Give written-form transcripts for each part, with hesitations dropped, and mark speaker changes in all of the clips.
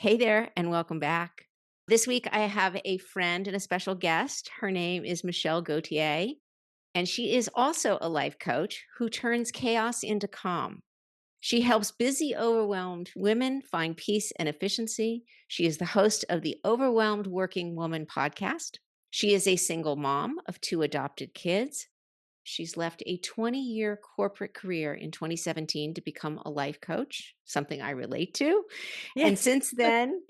Speaker 1: Hey there, and welcome back. This week, I have a friend and a special guest. Her name is Michelle Gaultier, and she is also a life coach who turns chaos into calm. She helps busy, overwhelmed women find peace and efficiency. She is the host of the Overwhelmed Working Woman podcast. She is a single mom of two adopted kids. She's left a 20-year corporate career in 2017 to become a life coach, something I relate to. And
Speaker 2: Yes.
Speaker 1: since then,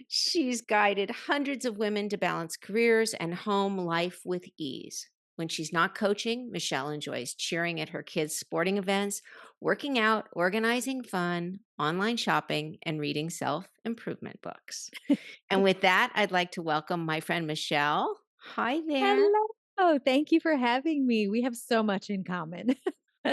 Speaker 1: she's guided hundreds of women to balance careers and home life with ease. When she's not coaching, Michelle enjoys cheering at her kids' sporting events, working out, organizing fun, online shopping, and reading self improvement books. And with that, I'd like to welcome my friend Michelle. Hi there.
Speaker 2: Hello. Thank you for having me. We have so much in common.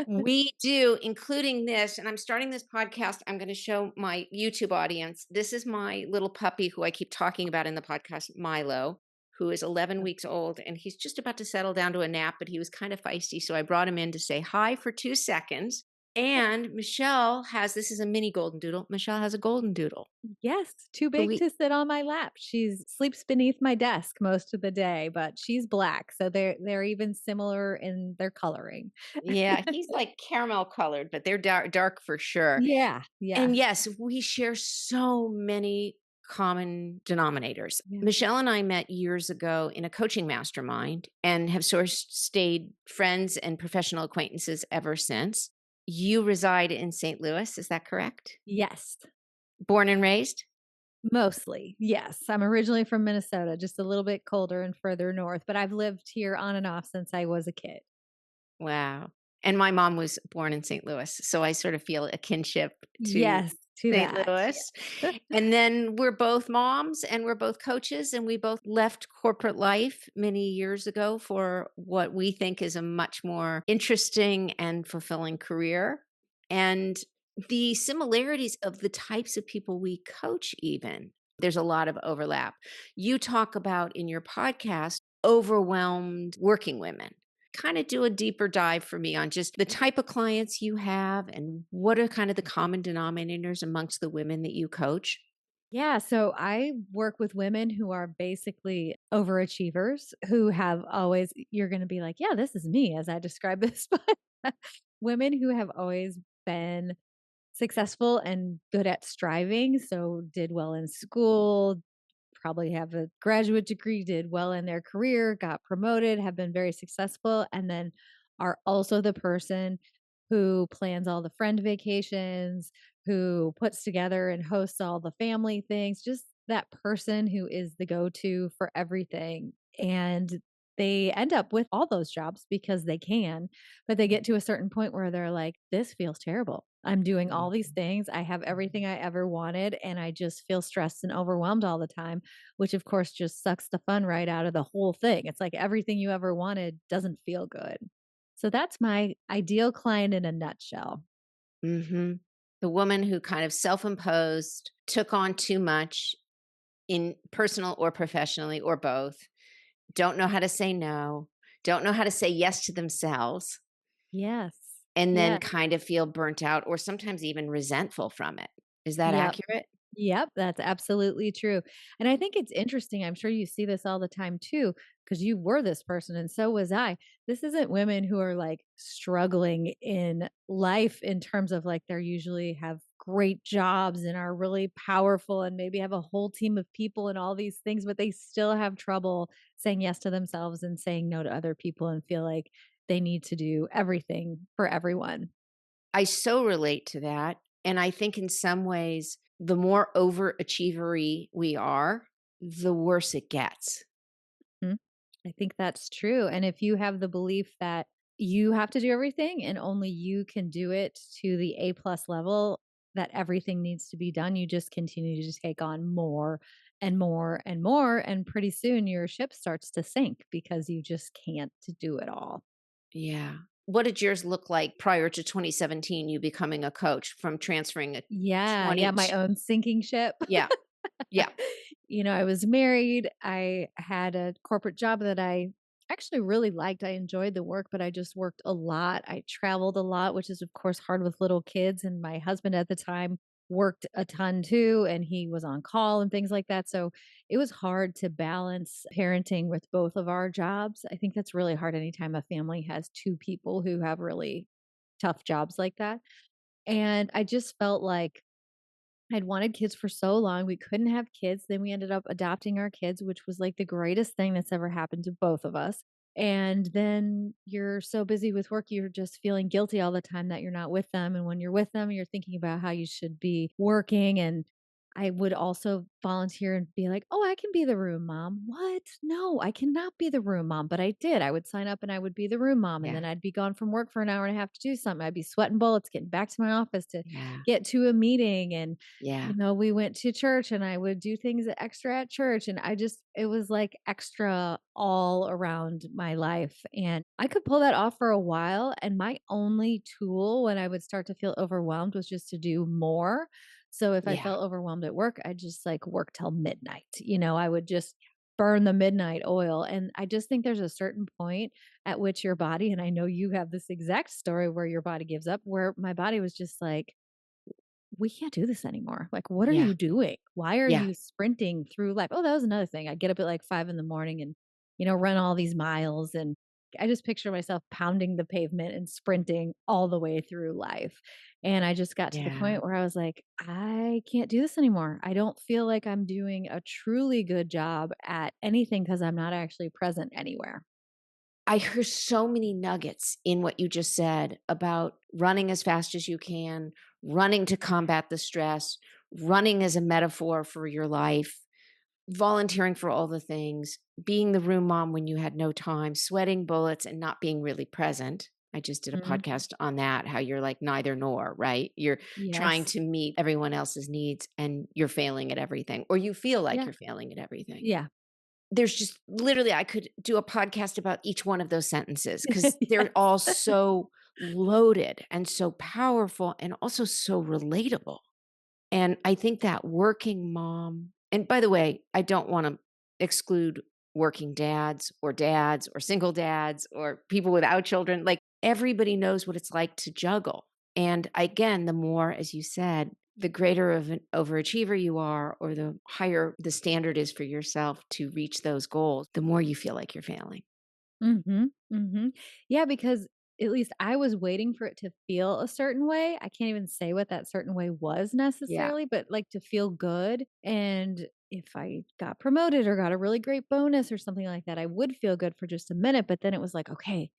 Speaker 1: We do, including this. And I'm starting this podcast. I'm going to show my YouTube audience. This is my little puppy who I keep talking about in the podcast, Milo, who is 11 weeks old. And he's just about to settle down to a nap, but he was kind of feisty. So I brought him in to say hi for 2 seconds. And Michelle has this is a mini golden doodle. Michelle has a golden doodle.
Speaker 2: Yes, too
Speaker 1: Who
Speaker 2: big
Speaker 1: we
Speaker 2: to sit on my lap. She's sleeps beneath my desk most of the day, but she's black, so they're even similar in their coloring.
Speaker 1: Yeah, he's like caramel colored, but they're dark for sure.
Speaker 2: Yeah,
Speaker 1: And
Speaker 2: yes.
Speaker 1: yes, we share so many common denominators.
Speaker 2: Yeah.
Speaker 1: Michelle and I met years ago in a coaching mastermind and have sort of stayed friends and professional acquaintances ever since. You reside in St. Louis, is that correct?
Speaker 2: Yes,
Speaker 1: Born and raised?
Speaker 2: mostly. Yes. I'm originally from Minnesota, just a little bit colder and further north, but I've lived here on and off since I was a kid.
Speaker 1: Wow. And my mom was born in St. Louis, so I sort of feel a kinship to
Speaker 2: Yes, to
Speaker 1: St.
Speaker 2: that.
Speaker 1: Louis.
Speaker 2: Yeah.
Speaker 1: And then we're both moms and we're both coaches, and we both left corporate life many years ago for what we think is a much more interesting and fulfilling career. And the similarities of the types of people we coach, even there's a lot of overlap. You talk about in your podcast overwhelmed working women. Kind of do a deeper dive for me on just the type of clients you have and what are kind of the common denominators amongst the women that you coach?
Speaker 2: Yeah, so I work with women who are basically overachievers who have always you're going to be like, "Yeah, this is me," as I describe this, but women who have always been successful and good at striving, so did well in school, probably have a graduate degree, did well in their career, got promoted, have been very successful, and then are also the person who plans all the friend vacations, who puts together and hosts all the family things, just that person who is the go to for everything. And they end up with all those jobs because they can, but they get to a certain point where they're like, this feels terrible. I'm doing all these
Speaker 1: Mhm.
Speaker 2: things. I have everything I ever wanted, and I just feel stressed and overwhelmed all the time, which of course just sucks the fun right out of the whole thing. It's like everything you ever wanted doesn't feel good. So that's my ideal client in a nutshell.
Speaker 1: Mhm. The woman who kind of self-imposed, took on too much in personal or professionally or both, don't know how to say no, don't know how to say yes to themselves,
Speaker 2: Yes.
Speaker 1: and then
Speaker 2: Yeah.
Speaker 1: kind of feel burnt out or sometimes even resentful from it. Is that
Speaker 2: Yep.
Speaker 1: accurate?
Speaker 2: Yep, that's absolutely true. And I think it's interesting. I'm sure you see this all the time too, because you were this person and so was I. This isn't women who are like struggling in life in terms of like they're usually have great jobs and are really powerful and maybe have a whole team of people and all these things, but they still have trouble saying yes to themselves and saying no to other people and feel like they need to do everything for everyone.
Speaker 1: I so relate to that, and I think in some ways, the more overachievery we are, the worse it gets.
Speaker 2: Mhm. I think that's true. And if you have the belief that you have to do everything and only you can do it to the A plus level, that everything needs to be done, you just continue to take on more and more and more. And pretty soon your ship starts to sink because you just can't do it all.
Speaker 1: Yeah. What did yours look like prior to 2017, you becoming a coach from transferring a
Speaker 2: Yeah. Yeah.
Speaker 1: 20
Speaker 2: My own sinking ship.
Speaker 1: Yeah, yeah.
Speaker 2: I was married. I had a corporate job that I actually really liked. I enjoyed the work, but I just worked a lot. I traveled a lot, which is, of course, hard with little kids. And my husband at the time worked a ton too, and he was on call and things like that. So it was hard to balance parenting with both of our jobs. I think that's really hard anytime a family has two people who have really tough jobs like that. And I just felt like I'd wanted kids for so long. We couldn't have kids. Then we ended up adopting our kids, which was like the greatest thing that's ever happened to both of us. And then you're so busy with work, you're just feeling guilty all the time that you're not with them. And when you're with them, you're thinking about how you should be working. And I would also volunteer and be like, oh, I can be the room mom. What? No, I cannot be the room mom. But I did. I would sign up and I would be the room mom. And
Speaker 1: Yeah.
Speaker 2: then I'd be gone from work for an hour and a half to do something. I'd be sweating bullets getting back to my office to
Speaker 1: Yeah.
Speaker 2: get to a meeting. And
Speaker 1: Yeah.
Speaker 2: we went to church and I would do things extra at church. And it was like extra all around my life. And I could pull that off for a while. And my only tool when I would start to feel overwhelmed was just to do more. So if I
Speaker 1: Yeah.
Speaker 2: felt overwhelmed at work, I just like work till midnight. I would just burn the midnight oil. And I just think there's a certain point at which your body, and I know you have this exact story where your body gives up, where my body was just like, we can't do this anymore. Like, what are
Speaker 1: Yeah.
Speaker 2: you doing? Why are
Speaker 1: Yeah.
Speaker 2: you sprinting through life? Oh, that was another thing. I get up at like 5 in the morning and, run all these miles. And I just picture myself pounding the pavement and sprinting all the way through life. And I just got to the
Speaker 1: Yeah.
Speaker 2: point where I was like, I can't do this anymore. I don't feel like I'm doing a truly good job at anything because I'm not actually present anywhere.
Speaker 1: I hear so many nuggets in what you just said about running as fast as you can, running to combat the stress, running as a metaphor for your life, volunteering for all the things, being the room mom when you had no time, sweating bullets and not being really present. I just did a
Speaker 2: Mhm.
Speaker 1: podcast on that, how you're like neither nor, right? You're trying
Speaker 2: Yes.
Speaker 1: to meet everyone else's needs and you're failing at everything, or you feel like
Speaker 2: Yeah.
Speaker 1: you're failing at everything.
Speaker 2: Yeah.
Speaker 1: There's just literally, I could do a podcast about each one of those sentences because they're
Speaker 2: Yes.
Speaker 1: all so loaded and so powerful and also so relatable. And I think that working mom, and by the way, I don't want to exclude working dads or single dads or people without children. Like everybody knows what it's like to juggle. And again, the more, as you said, the greater of an overachiever you are, or the higher the standard is for yourself to reach those goals, the more you feel like you're failing.
Speaker 2: Mhm, mhm. Yeah, because at least I was waiting for it to feel a certain way. I can't even say what that certain way was
Speaker 1: Yeah.
Speaker 2: necessarily, but, like, to feel good, and if I got promoted or got a really great bonus or something like that, I would feel good for just a minute, but then it was like, "Okay,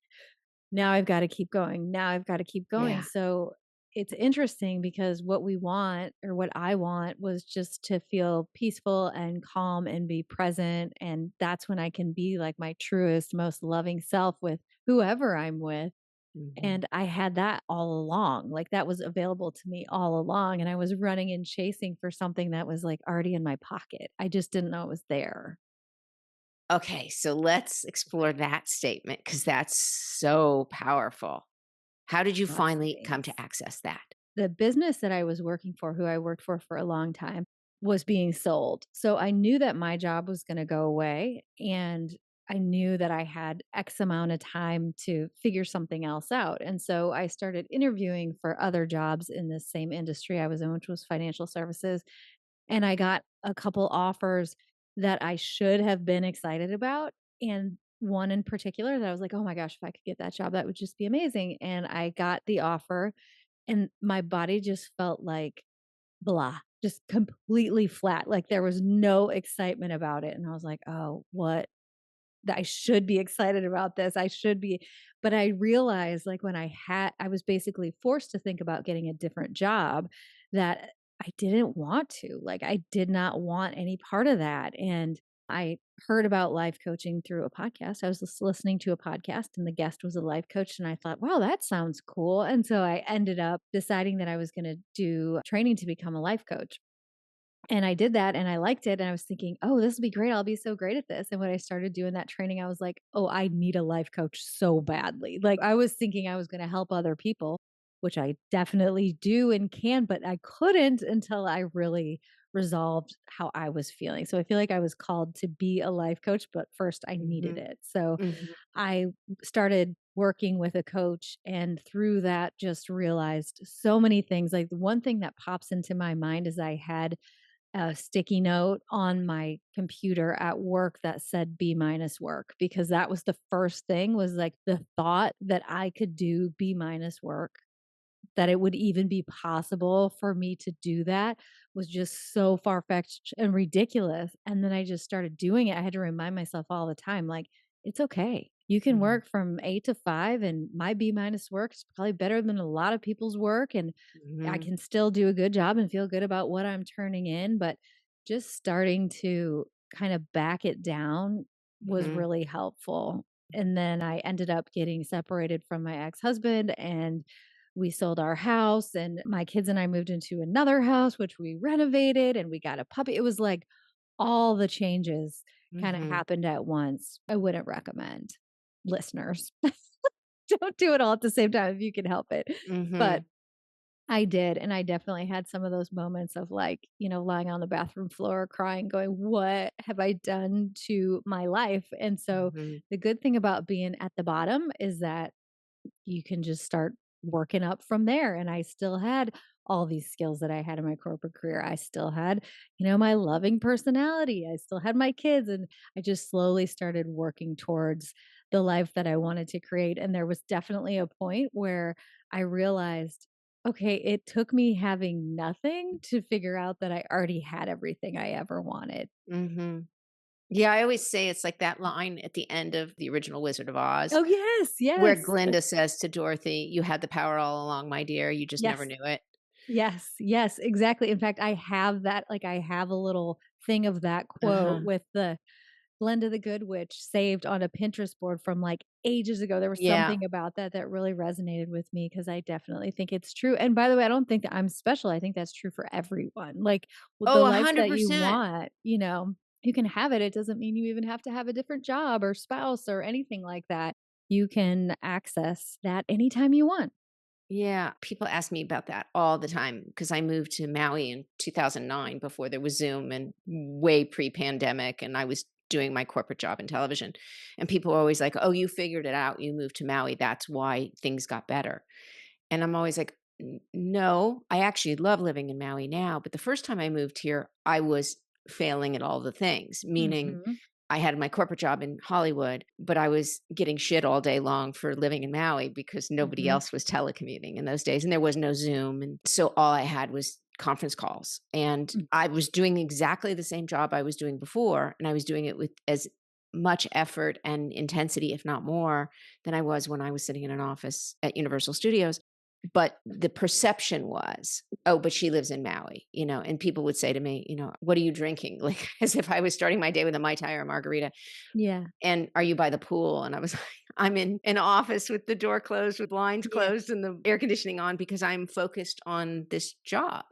Speaker 2: now I've gotta keep going. Now I've gotta keep going."
Speaker 1: Yeah.
Speaker 2: So, it's interesting because what we want or what I want was just to feel peaceful and calm and be present, and that's when I can be, like, my truest, most loving self with whoever I'm with,
Speaker 1: Mhm.
Speaker 2: and I had that all along, like, that was available to me all along, and I was running and chasing for something that was, like, already in my pocket. I just didn't know it was there.
Speaker 1: Okay, so let's explore that statement because that's so powerful. How did you finally come
Speaker 2: Blessings.
Speaker 1: to access that?
Speaker 2: The business that I was working for, who I worked for a long time, was being sold. So I knew that my job was going to go away. And I knew that I had X amount of time to figure something else out. And so I started interviewing for other jobs in the same industry I was in, which was financial services. And I got a couple offers that I should have been excited about. And one in particular that I was like, oh my gosh, if I could get that job, that would just be amazing. And I got the offer and my body just felt like blah, just completely flat, like there was no excitement about it, and I was like, "Oh, what? That I should be excited about this, I should be." But I realized, like, when I was basically forced to think about getting a different job, that I didn't want to, like, I did not want any part of that, and I heard about life coaching through a podcast. I was just listening to a podcast and the guest was a life coach, and I thought, "Wow, that sounds cool." And so I ended up deciding that I was gonna do training to become a life coach. And I did that and I liked it and I was thinking, "Oh, this will be great. I'll be so great at this." And when I started doing that training, I was like, "Oh, I need a life coach so badly." Like I was thinking I was going to help other people, which I definitely do and can, but I couldn't until I really resolved how I was feeling. So I feel like I was called to be a life coach, but first I needed
Speaker 1: Mhm.
Speaker 2: it. So
Speaker 1: Mhm.
Speaker 2: I started working with a coach, and through that just realized so many things. Like, the one thing that pops into my mind is I had a sticky note on my computer at work that said B minus work, because that was the first thing, was like the thought that I could do B minus work, that it would even be possible for me to do that, was just so far-fetched and ridiculous. And then I just started doing it. I had to remind myself all the time, like, it's okay. You can
Speaker 1: Mhm.
Speaker 2: work from 8 to 5, and my B minus work is probably better than a lot of people's work, and I
Speaker 1: Mhm.
Speaker 2: can still do a good job and feel good about what I'm turning in. But just starting to kind of back it down was
Speaker 1: Mhm.
Speaker 2: really helpful. And then I ended up getting separated from my ex-husband, and we sold our house, and my kids and I moved into another house, which we renovated, and we got a puppy. It was like all the changes kind of
Speaker 1: Mhm.
Speaker 2: happened at once. I wouldn't recommend, listeners. Don't do it all at the same time if you can help it. But
Speaker 1: Mhm.
Speaker 2: I did, and I definitely had some of those moments of, like, lying on the bathroom floor crying, going, "What have I done to my life?" And so
Speaker 1: Mhm.
Speaker 2: the good thing about being at the bottom is that you can just start working up from there. And I still had all these skills that I had in my corporate career. I still had, my loving personality. I still had my kids. And I just slowly started working towards the life that I wanted to create. And there was definitely a point where I realized, okay, it took me having nothing to figure out that I already had everything I ever wanted.
Speaker 1: Mhm. Yeah, I always say it's like that line at the end of the original Wizard of Oz
Speaker 2: Oh, yes,
Speaker 1: where
Speaker 2: yes.
Speaker 1: Glinda says to Dorothy, "You had the power all along, my dear, you just never
Speaker 2: Yes.
Speaker 1: knew it."
Speaker 2: Yes, yes, exactly. In fact, I have that, like, I have a little thing of that quote
Speaker 1: Uh-huh.
Speaker 2: with the Glinda the Good Witch saved on a Pinterest board from, like, ages ago. There was
Speaker 1: Yeah.
Speaker 2: something about that that really resonated with me, because I definitely think it's true. And by the way, I don't think that I'm special. I think that's true for everyone. Like, with the
Speaker 1: Oh,
Speaker 2: life that you
Speaker 1: 100%.
Speaker 2: want, you can have it. It doesn't mean you even have to have a different job or spouse or anything like that. You can access that anytime you want.
Speaker 1: Yeah, people ask me about that all the time because I moved to Maui in 2009 before there was Zoom and way pre-pandemic, and I was doing my corporate job in television. And people are always like, "Oh, you figured it out. You moved to Maui. That's why things got better." And I'm always like, No, I actually love living in Maui now. But the first time I moved here, I was failing at all the things, meaning
Speaker 2: Mhm,
Speaker 1: I had my corporate job in Hollywood, but I was getting shit all day long for living in Maui because nobody
Speaker 2: mhm,
Speaker 1: else was telecommuting in those days. And there was no Zoom. And so all I had was conference calls. And
Speaker 2: mm,
Speaker 1: I was doing exactly the same job I was doing before. And I was doing it with as much effort and intensity, if not more, than I was when I was sitting in an office at Universal Studios. But the perception was, "Oh, but she lives in Maui," and people would say to me, "What are you drinking?" Like, as if I was starting my day with a Mai Tai or a margarita,
Speaker 2: yeah.
Speaker 1: and, "Are you by the pool?" And I was like, "I'm in an office with the door closed, with blinds
Speaker 2: Yeah.
Speaker 1: closed, and the air conditioning on because I'm focused on this job."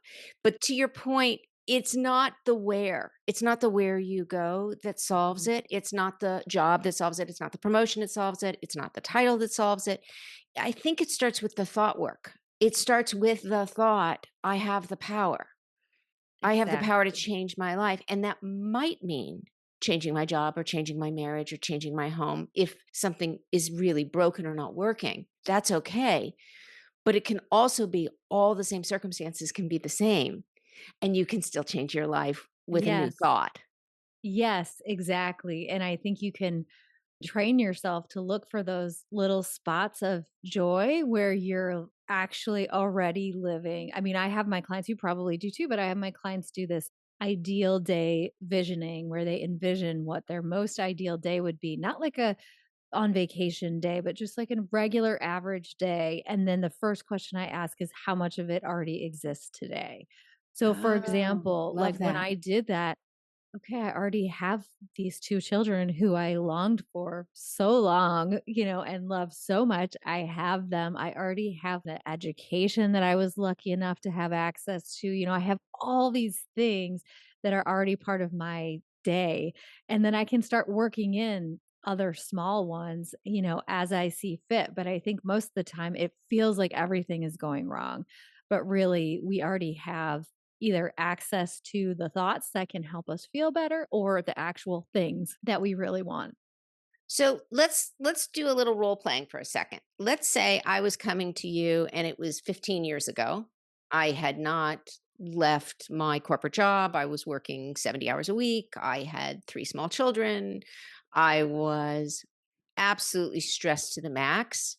Speaker 1: But to your point, it's not the where. It's not the where you go that solves
Speaker 2: Mhm.
Speaker 1: it. It's not the job that solves it. It's not the promotion that solves it. It's not the title that solves it. I think it starts with the thought work. It starts with the thought, "I have the power. I have the power to
Speaker 2: Exactly.
Speaker 1: change my life." And that might mean changing my job or changing my marriage or changing my home if something is really broken or not working. That's okay. But it can also be all the same circumstances can be the same, and you can still change your life with a new
Speaker 2: Yes.
Speaker 1: thought.
Speaker 2: Yes, exactly. And I think you can train yourself to look for those little spots of joy where you're actually already living. I mean, I have my clients, you probably do too, but I have my clients do this ideal day visioning, where they envision what their most ideal day would be, not like a on vacation day, but just like a regular average day. And then the first question I ask is, how much of it already exists today? So, for
Speaker 1: Oh,
Speaker 2: example, like
Speaker 1: love
Speaker 2: when
Speaker 1: that.
Speaker 2: I did that, okay, I already have these 2 children who I longed for so long, and love so much. I have them. I already have the education that I was lucky enough to have access to. I have all these things that are already part of my day. And then I can start working in other small ones, as I see fit. But I think most of the time it feels like everything is going wrong. But really, we already have either access to the thoughts that can help us feel better, or the actual things that we really want.
Speaker 1: So let's do a little role playing for a second. Let's say I was coming to you and it was 15 years ago. I had not left my corporate job. I was working 70 hours a week. I had three small children. I was absolutely stressed to the max.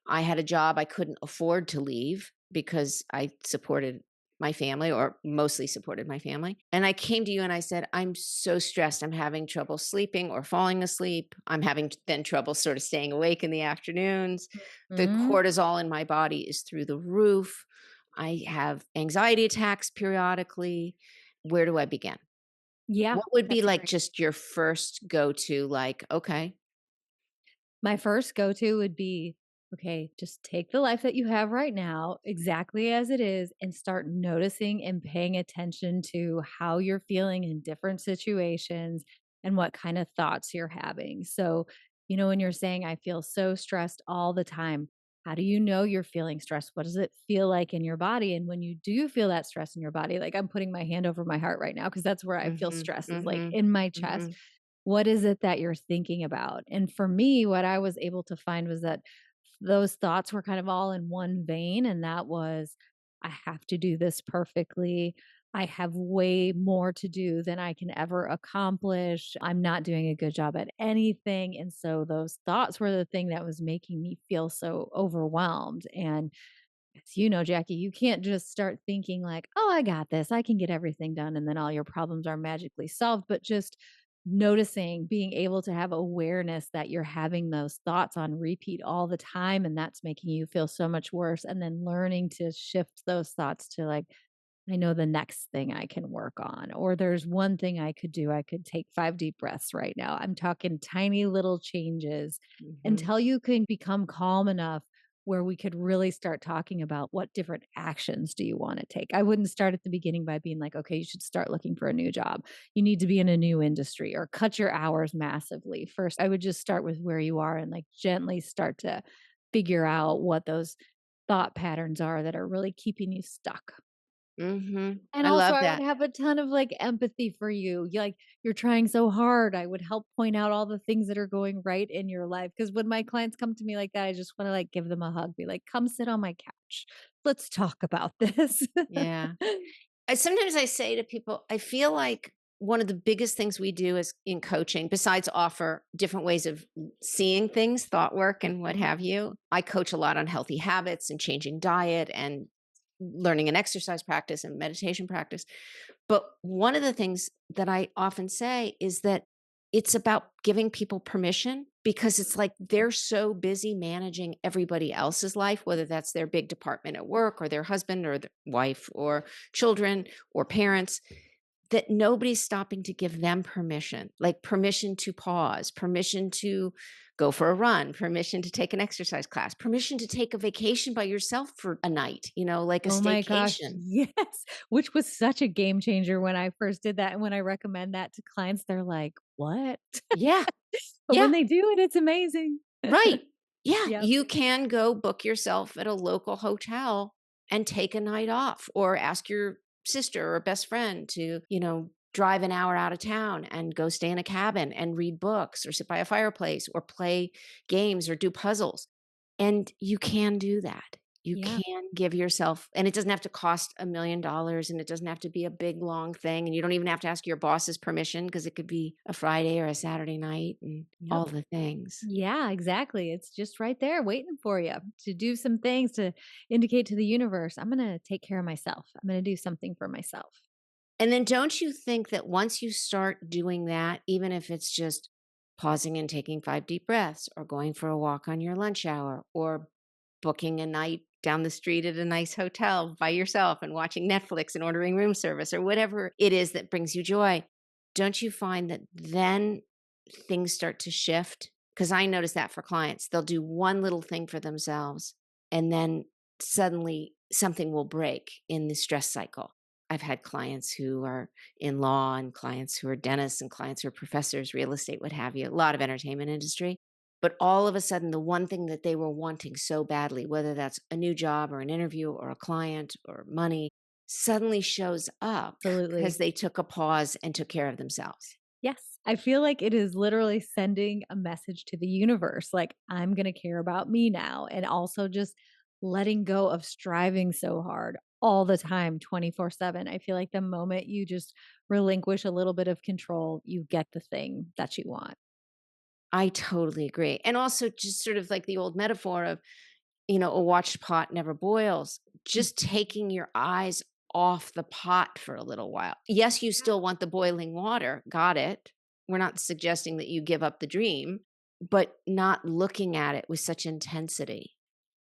Speaker 1: I had a job I couldn't afford to leave because I supported my family or mostly supported my family. And I came to you and I said, I'm so stressed. I'm having trouble sleeping or falling asleep. I'm having then trouble sort of staying awake in the afternoons. The
Speaker 2: Mhm.
Speaker 1: cortisol in my body is through the roof. I have anxiety attacks periodically. Where do I begin?
Speaker 2: Yeah,
Speaker 1: What would be
Speaker 2: that's a
Speaker 1: like
Speaker 2: great
Speaker 1: just your first go to, like, okay.
Speaker 2: My first go-to would be, okay, just take the life that you have right now exactly as it is and start noticing and paying attention to how you're feeling in different situations and what kind of thoughts you're having. So, when you're saying, I feel so stressed all the time, how do you know you're feeling stressed? What does it feel like in your body? And when you do feel that stress in your body, like I'm putting my hand over my heart right now because that's where I feel
Speaker 1: Mhm,
Speaker 2: stress is like
Speaker 1: mhm,
Speaker 2: in my chest.
Speaker 1: mhm,
Speaker 2: What is it that you're thinking about? And for me, what I was able to find was that those thoughts were kind of all in one vein. And that was, I have to do this perfectly. I have way more to do than I can ever accomplish. I'm not doing a good job at anything. And so those thoughts were the thing that was making me feel so overwhelmed. And as you know, Jackie, you can't just start thinking like, oh, I got this. I can get everything done. And then all your problems are magically solved. But just noticing, being able to have awareness that you're having those thoughts on repeat all the time. And that's making you feel so much worse. And then learning to shift those thoughts to like, I know the next thing I can work on, or there's one thing I could do. I could take 5 deep breaths right now. I'm talking tiny little changes
Speaker 1: mhm.
Speaker 2: until you can become calm enough where we could really start talking about what different actions do you want to take. I wouldn't start at the beginning by being like, okay, you should start looking for a new job. You need to be in a new industry or cut your hours massively. First, I would just start with where you are and like gently start to figure out what those thought patterns are that are really keeping you stuck.
Speaker 1: Mhm.
Speaker 2: And
Speaker 1: I
Speaker 2: also,
Speaker 1: love
Speaker 2: I would
Speaker 1: that.
Speaker 2: have a ton of, like, empathy for you. You're trying so hard. I would help point out all the things that are going right in your life. Because when my clients come to me like that, I just wanna, like, give them a hug, be like, "Come sit on my couch. Let's talk about this."
Speaker 1: Yeah. Sometimes I say to people, I feel like one of the biggest things we do is in coaching, besides offer different ways of seeing things, thought work and what
Speaker 2: Mhm.
Speaker 1: have you. I coach a lot on healthy habits and changing diet and learning an exercise practice and meditation practice. But one of the things that I often say is that it's about giving people permission because it's like they're so busy managing everybody else's life, whether that's their big department at work or their husband or their wife or children or parents, that nobody's stopping to give them permission, like permission to pause, permission to go for a run, permission to take an exercise class, permission to take a vacation by yourself for a night, like a
Speaker 2: Oh my gosh,
Speaker 1: staycation.
Speaker 2: yes, which was such a game changer when I first did that, and when I recommend that to clients, they're like, "What?"
Speaker 1: Yeah.
Speaker 2: But when
Speaker 1: Yeah.
Speaker 2: they do it, it's amazing.
Speaker 1: Right. Yeah,
Speaker 2: Yep.
Speaker 1: you can go book yourself at a local hotel and take a night off or ask your sister or best friend to, drive an hour out of town and go stay in a cabin and read books or sit by a fireplace or play games or do puzzles. And you can do that. You
Speaker 2: Yeah.
Speaker 1: can give yourself, and it doesn't have to cost $1,000,000 and it doesn't have to be a big long thing. And you don't even have to ask your boss's permission because it could be a Friday or a Saturday night and
Speaker 2: Yep.
Speaker 1: all the things.
Speaker 2: Yeah, exactly. It's just right there waiting for you to do some things to indicate to the universe, I'm going to take care of myself. I'm going to do something for myself.
Speaker 1: And then don't you think that once you start doing that, even if it's just pausing and taking 5 deep breaths or going for a walk on your lunch hour or booking a night down the street at a nice hotel by yourself and watching Netflix and ordering room service or whatever it is that brings you joy, don't you find that then things start to shift? Because I notice that for clients. They'll do one little thing for themselves and then suddenly something will break in the stress cycle. I've had clients who are in law and clients who are dentists and clients who are professors, real estate, what have you, a lot of entertainment industry. But all of a sudden, the one thing that they were wanting so badly, whether that's a new job or an interview or a client or money, suddenly shows up because
Speaker 2: Absolutely.
Speaker 1: they took a pause and took care of themselves.
Speaker 2: Yes, I feel like it is literally sending a message to the universe, like, I'm gonna care about me now, and also just letting go of striving so hard all the time, 24/7. I feel like the moment you just relinquish a little bit of control, you get the thing that you want.
Speaker 1: I totally agree. And also just sort of like the old metaphor of, a watched pot never boils, just
Speaker 2: Mhm.
Speaker 1: taking your eyes off the pot for a little while. Yes, you
Speaker 2: Yeah.
Speaker 1: still want the boiling water. Got it. We're not suggesting that you give up the dream, but not looking at it with such intensity.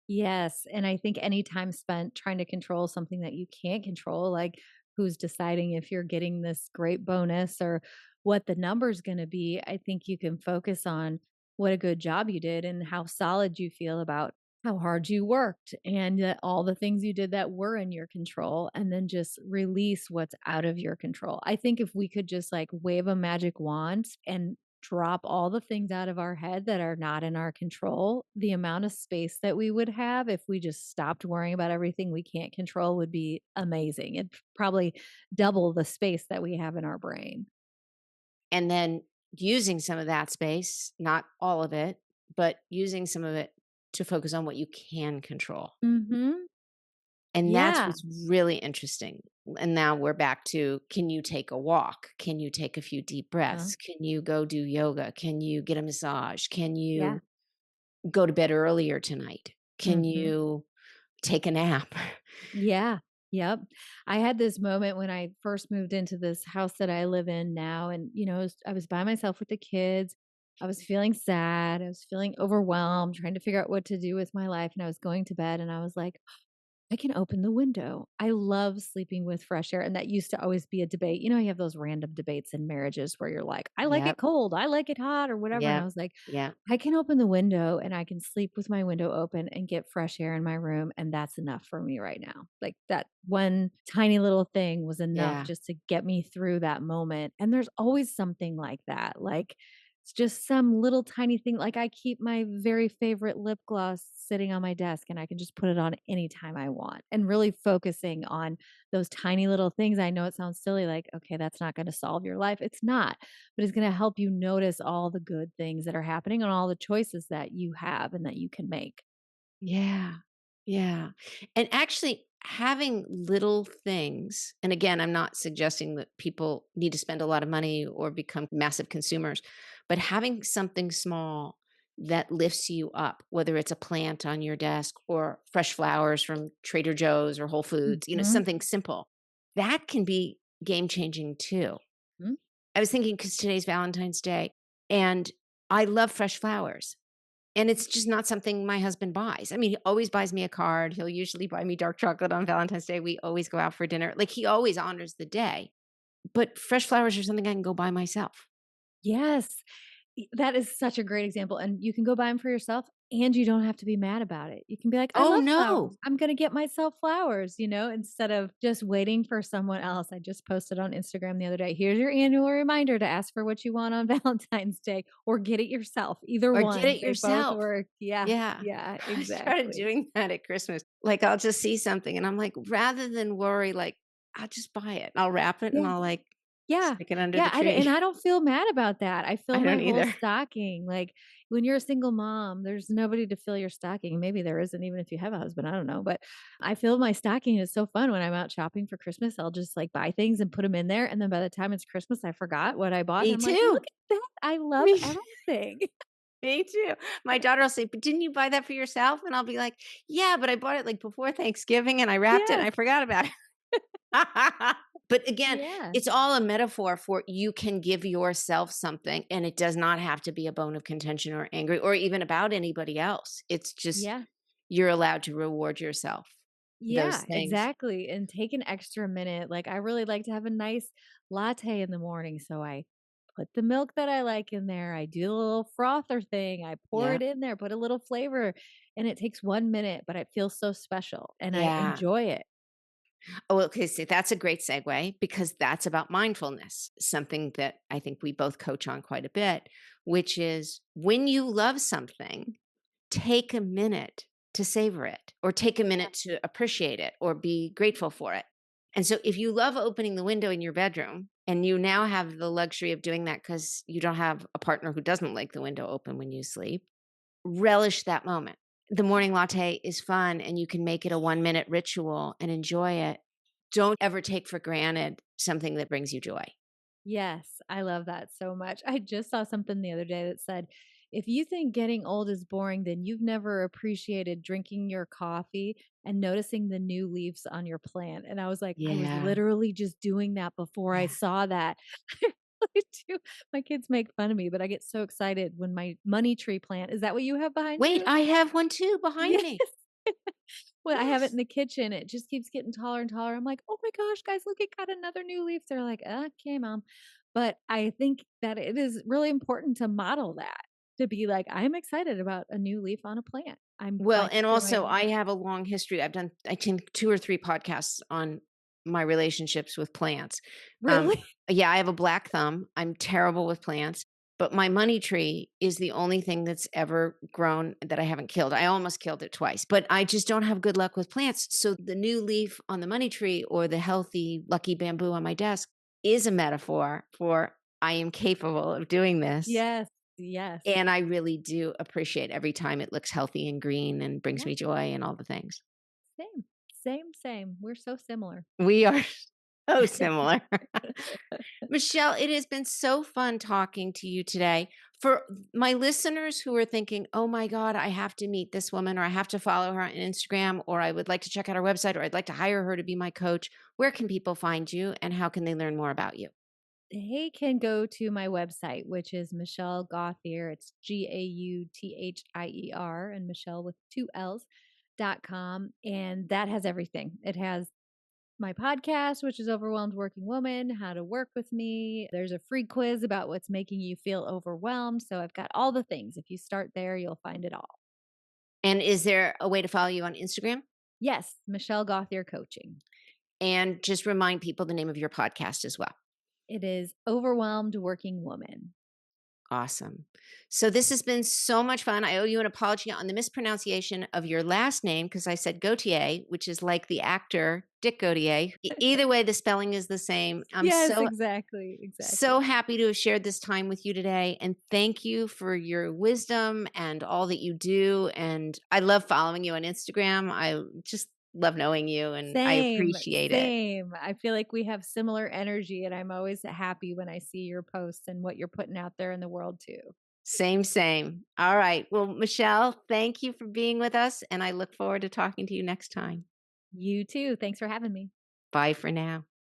Speaker 2: Yes, and I think any time spent trying to control something that you can't control, like who's deciding if you're getting this great bonus or what the number's gonna be, I think you can focus on what a good job you did and how solid you feel about how hard you worked and that all the things you did that were in your control, and then just release what's out of your control. I think if we could just like wave a magic wand and drop all the things out of our head that are not in our control, the amount of space that we would have if we just stopped worrying about everything we can't control would be amazing. It'd probably double the space that we have in our brain.
Speaker 1: And then using some of that space, not all of it, but using some of it to focus on what you can control.
Speaker 2: Mhm.
Speaker 1: And that's
Speaker 2: Yeah.
Speaker 1: what's really interesting. And now we're back to, can you take a walk? Can you take a few deep
Speaker 2: Uh,
Speaker 1: breaths? Can you go do yoga? Can you get a massage? Can
Speaker 2: yeah.
Speaker 1: you go to bed earlier tonight? Can
Speaker 2: Mhm.
Speaker 1: you take a nap?
Speaker 2: Yeah. Yep. I had this moment when I first moved into this house that I live in now, and, I was by myself with the kids. I was feeling sad. I was feeling overwhelmed, trying to figure out what to do with my life, and I was going to bed, and I was like, I can open the window. I love sleeping with fresh air, and that used to always be a debate. You have those random debates in marriages where you're like, "I like it
Speaker 1: Yep.
Speaker 2: cold, I like it hot," or whatever, and I
Speaker 1: Yep.
Speaker 2: was like,
Speaker 1: Yep.
Speaker 2: I can open the window and I can sleep with my window open and get fresh air in my room, and that's enough for me right now. Like, that one tiny little thing was enough
Speaker 1: Yeah.
Speaker 2: just to get me through that moment, and there's always something like that, like, it's just some little tiny thing, like, I keep my very favorite lip gloss sitting on my desk, and I can just put it on anytime I want, and really focusing on those tiny little things. I know it sounds silly, like, "Okay, that's not gonna solve your life." It's not, but it's going to help you notice all the good things that are happening and all the choices that you have and that you can make.
Speaker 1: Yeah. Yeah. And actually having little things, and again, I'm not suggesting that people need to spend a lot of money or become massive consumers, but having something small that lifts you up, whether it's a plant on your desk or fresh flowers from Trader Joe's or Whole Foods,
Speaker 2: Mhm,
Speaker 1: something simple, that can be game changing too.
Speaker 2: mhm.
Speaker 1: I was thinking because today's Valentine's Day and I love fresh flowers. And it's just not something my husband buys. I mean, he always buys me a card. He'll usually buy me dark chocolate on Valentine's Day. We always go out for dinner. Like, he always honors the day. But fresh flowers are something I can go buy myself.
Speaker 2: Yes. That is such a great example, and you can go buy them for yourself, and you don't have to be mad about it. You can be like, "I
Speaker 1: Oh,
Speaker 2: love
Speaker 1: no.
Speaker 2: flowers. I'm gonna get myself flowers," instead of just waiting for someone else. I just posted on Instagram the other day, "Here's your annual reminder to ask for what you want on Valentine's Day, or get it yourself." Either
Speaker 1: Or get
Speaker 2: one,
Speaker 1: it
Speaker 2: they both
Speaker 1: yourself.
Speaker 2: work. Yeah,
Speaker 1: Yeah.
Speaker 2: yeah,
Speaker 1: I started
Speaker 2: exactly.
Speaker 1: doing that at Christmas. Like, I'll just see something and I'm like, rather than worry, like, I'll just buy it. I'll wrap it and
Speaker 2: Yeah.
Speaker 1: I'll like
Speaker 2: Yeah.
Speaker 1: stick it under
Speaker 2: Yeah,
Speaker 1: the
Speaker 2: and
Speaker 1: tree.
Speaker 2: I don't feel mad about that. I
Speaker 1: I
Speaker 2: fill my
Speaker 1: don't
Speaker 2: whole
Speaker 1: either.
Speaker 2: stocking, like, when you're a single mom, there's nobody to fill your stocking. Maybe there isn't even if you have a husband, I don't know, but I fill my stocking, it's so fun when I'm out shopping for Christmas, I'll just, like, buy things and put them in there, and then by the time it's Christmas, I forgot what I bought, and
Speaker 1: Me
Speaker 2: I'm like,
Speaker 1: too.
Speaker 2: "Look at that, I love
Speaker 1: Me
Speaker 2: everything."
Speaker 1: Me too. My daughter will say, "But didn't you buy that for yourself?" And I'll be like, "Yeah, but I bought it, like, before Thanksgiving, and I wrapped it, and
Speaker 2: Yes.
Speaker 1: I forgot about it." But again,
Speaker 2: Yeah.
Speaker 1: it's all a metaphor for you can give yourself something, and it does not have to be a bone of contention or angry or even about anybody else. It's just
Speaker 2: Yeah.
Speaker 1: you're allowed to reward yourself those
Speaker 2: Yeah,
Speaker 1: things.
Speaker 2: exactly, and take an extra minute, like, I really like to have a nice latte in the morning, so I put the milk that I like in there, I do the little frother thing, I pour
Speaker 1: Yeah.
Speaker 2: it in there, put a little flavor, and it takes 1 minute, but it feels so special, and I
Speaker 1: Yeah.
Speaker 2: enjoy it.
Speaker 1: Oh, okay, see, that's a great segue because that's about mindfulness, something that I think we both coach on quite a bit, which is when you love something, take a minute to savor it or take a
Speaker 2: Yeah.
Speaker 1: minute to appreciate it or be grateful for it. And so if you love opening the window in your bedroom And you now have the luxury of doing that because you don't have a partner who doesn't like the window open when you sleep. Relish that moment. The morning latte is fun and you can make it a 1-minute ritual and enjoy it. Don't ever take for granted something that brings you joy.
Speaker 2: Yes, I love that so much. I just saw something the other day that said, if you think getting old is boring, then you've never appreciated drinking your coffee and noticing the new leaves on your plant. And I was like, I was
Speaker 1: Yeah.
Speaker 2: literally just doing that before I
Speaker 1: Yeah.
Speaker 2: saw that. I really do. My kids make fun of me, but I get so excited when my money tree plant, is that what you have behind
Speaker 1: Wait,
Speaker 2: you?
Speaker 1: I have one too behind
Speaker 2: Yes.
Speaker 1: me.
Speaker 2: When I have it in
Speaker 1: Yes.
Speaker 2: the kitchen, it just keeps getting taller and taller. I'm like, "Oh my gosh, guys, look, it got another new leaf." They're like, "Okay, mom." But I think that it is really important to model that, to be like, "I'm excited about a new leaf on a plant." I'm
Speaker 1: Well,
Speaker 2: like
Speaker 1: and also
Speaker 2: doing
Speaker 1: I have a long history. I've done I think 2 or 3 podcasts on my relationships with plants. Um,
Speaker 2: Really?
Speaker 1: yeah, I have a black thumb. I'm terrible with plants, but my money tree is the only thing that's ever grown that I haven't killed. I almost killed it twice, but I just don't have good luck with plants. So the new leaf on the money tree or the healthy, lucky bamboo on my desk is a metaphor for I am capable of doing this.
Speaker 2: Yes, yes.
Speaker 1: And I really do appreciate every time it looks healthy and green and brings
Speaker 2: Yeah,
Speaker 1: me joy and all the things.
Speaker 2: same. Same, same. We're so similar.
Speaker 1: We are so similar. Michelle, it has been so fun talking to you today. For my listeners who are thinking, oh my God, I have to meet this woman, or I have to follow her on Instagram, or I would like to check out her website, or I'd like to hire her to be my coach, where can people find you and how can they learn more about you?
Speaker 2: They can go to my website, which is Michelle Gauthier. It's Gauthier and Michelle with 2 L's.com. And that has everything. It has my podcast, which is Overwhelmed Working Woman, how to work with me. There's a free quiz about what's making you feel overwhelmed. So I've got all the things. If you start there, you'll find it all.
Speaker 1: And is there a way to follow you on Instagram?
Speaker 2: Yes, Michelle Gauthier Coaching.
Speaker 1: And just remind people the name of your podcast as well.
Speaker 2: It is Overwhelmed Working Woman.
Speaker 1: Awesome. So this has been so much fun. I owe you an apology on the mispronunciation of your last name because I said Gautier, which is like the actor Dick Gautier. Either way, the spelling is the same. I'm
Speaker 2: Yes,
Speaker 1: so
Speaker 2: exactly.
Speaker 1: so
Speaker 2: Exactly.
Speaker 1: happy to have shared this time with you today, and thank you for your wisdom and all that you do. And I love following you on Instagram. I just love knowing you, and I
Speaker 2: Same,
Speaker 1: appreciate it.
Speaker 2: same. I feel like we have similar energy, and I'm always happy when I see your posts and what you're putting out there in the world too.
Speaker 1: Same, same. All right. Well, Michelle, thank you for being with us, and I look forward to talking to you next time.
Speaker 2: You too. Thanks for having me.
Speaker 1: Bye for now.